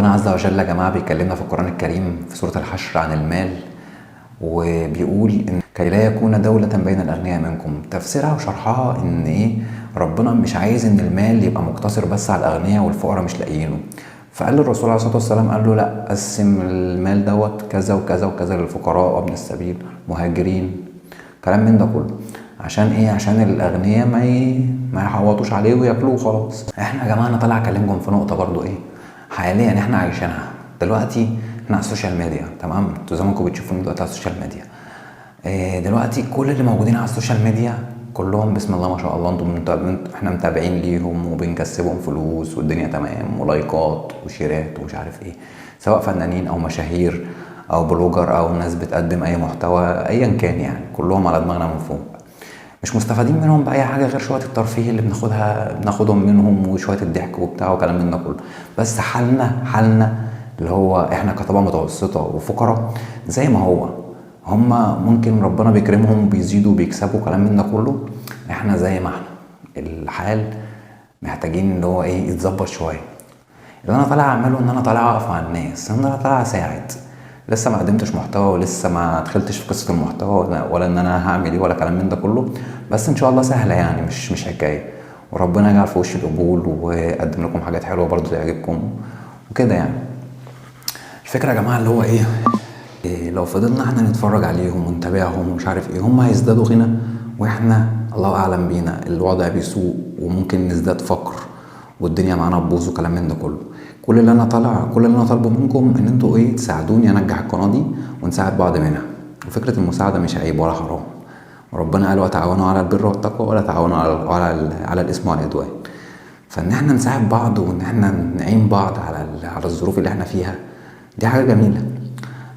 ربنا عز وجل يا جماعة بيكلمنا في القرآن الكريم في سورة الحشر عن المال، وبيقول إن كي لا يكون دولة بين الأغنياء منكم. تفسيرها وشرحها إن ربنا مش عايز إن المال يبقى مقتصر بس على الأغنياء والفقراء مش لاقيينه. فقال للرسول عليه الصلاة والسلام، قال له لا، قسم المال دوت كذا وكذا وكذا للفقراء وابن السبيل مهاجرين، كلام من ده كله. عشان عشان الأغنياء ما يحوطوش عليه وياكلوه خلاص. احنا يا جماعة انا طالع اكلمكم في نقطة برضو حاليا احنا عايشينها دلوقتي. احنا على السوشيال ميديا، تمام؟ انتوا زي ما انتوا بتشوفوني دلوقتي على السوشيال ميديا. دلوقتي كل اللي موجودين على السوشيال ميديا كلهم بسم الله ما شاء الله، احنا متابعين ليهم وبنكسبهم فلوس والدنيا تمام، ولايكات وشيرات ومش عارف سواء فنانين او مشاهير او بلوجر او ناس بتقدم اي محتوى ايا كان، كلهم على دماغنا من فوق. مش مستفادين منهم باي حاجه غير شويه الترفيه اللي بناخدهم منهم وشويه الضحك وبتاع وكلام من ده كله. بس حالنا اللي هو احنا كطبقه متوسطه وفقراء زي ما هو، هما ممكن ربنا بيكرمهم وبيزيدوا وبيكسبوا كلام من ده كله، احنا زي ما احنا الحال محتاجين اللي هو يتظبط شويه. اللي انا طالع اعمله ان انا طالع اقف مع الناس، انا طالع اساعد. لسه ما قدمتش محتوى ولسه ما دخلتش في قصه المحتوى ولا ان انا هعمل ولا كلام من ده كله، بس ان شاء الله سهله، مش حكايه. وربنا يجعل في وش القبول واقدم لكم حاجات حلوه برضو تعجبكم وكده. الفكره يا جماعه اللي هو لو فضلنا احنا نتفرج عليهم ونتابعهم ومش عارف هم هيزدادوا غنى، واحنا الله اعلم بينا الوضع بيسوء وممكن نزداد فقر والدنيا معانا تبوظ وكلام من ده كله. كل اللي انا طالبه منكم ان انتوا تساعدوني انجح القناه دي ونساعد بعض منها. وفكره المساعده مش عيب ولا حرام، وربنا قال وتعاونوا على البر والتقوى ولا تعاونوا على الاثم والعدوان. فان احنا نساعد بعض وان احنا نعين بعض على الظروف اللي احنا فيها، دي حاجه جميله،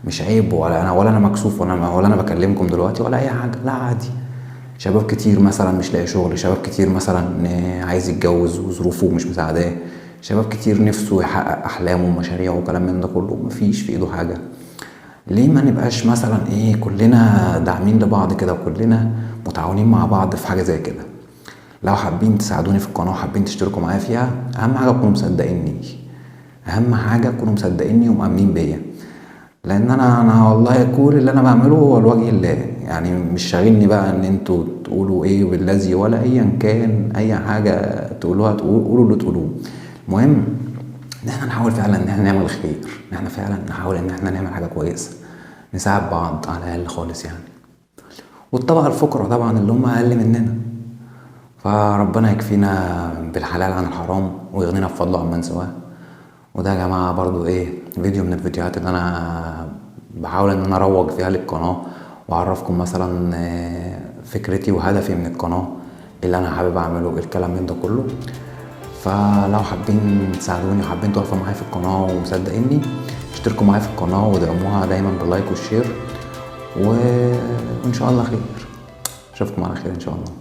مش عيب. ولا انا مكسوف ولا انا بكلمكم دلوقتي ولا اي حاجه، لا عادي. شباب كتير مثلا مش لاقي شغل، شباب كتير مثلا عايز يتجوز وظروفه مش مساعداه، شباب كتير نفسه يحقق احلامه ومشاريعه وكلام من ده كله، مفيش في ايده حاجه. ليه ما نبقاش مثلا كلنا داعمين لبعض كده وكلنا متعاونين مع بعض في حاجه زي كده؟ لو حابين تساعدوني في القناه وحابين تشتركوا معايا فيها، اهم حاجه تكونوا مصدقيني ومؤمنين بيا. لان انا والله كل اللي انا بعمله هو لوجه الله، مش شاغلني بقى ان انتوا تقولوا بالذي ولا ايا كان اي حاجه تقولوها، قولوا اللي تقولوه. المهم ان احنا نحاول فعلا ان احنا نعمل خير، ان احنا فعلا نحاول ان احنا نعمل حاجه كويسه، نساعد بعض على الاقل خالص والطبقه الفقراء طبعا اللي هم اقل مننا، فربنا يكفينا بالحلال عن الحرام ويغنينا بفضله عمن سواه. وده يا جماعه برضو فيديو من الفيديوهات اللي انا بحاول ان انا اروج فيها للقناه واعرفكم مثلا فكرتي وهدفي من القناه، اللي انا حابب اعمله الكلام من ده كله. فلو حابين تساعدوني وحابين تقفوا معايا في القناه ومصدقيني، اشتركوا معايا في القناه ودعموها دايما باللايك والشير، وان شاء الله خير. اشوفكم على خير ان شاء الله.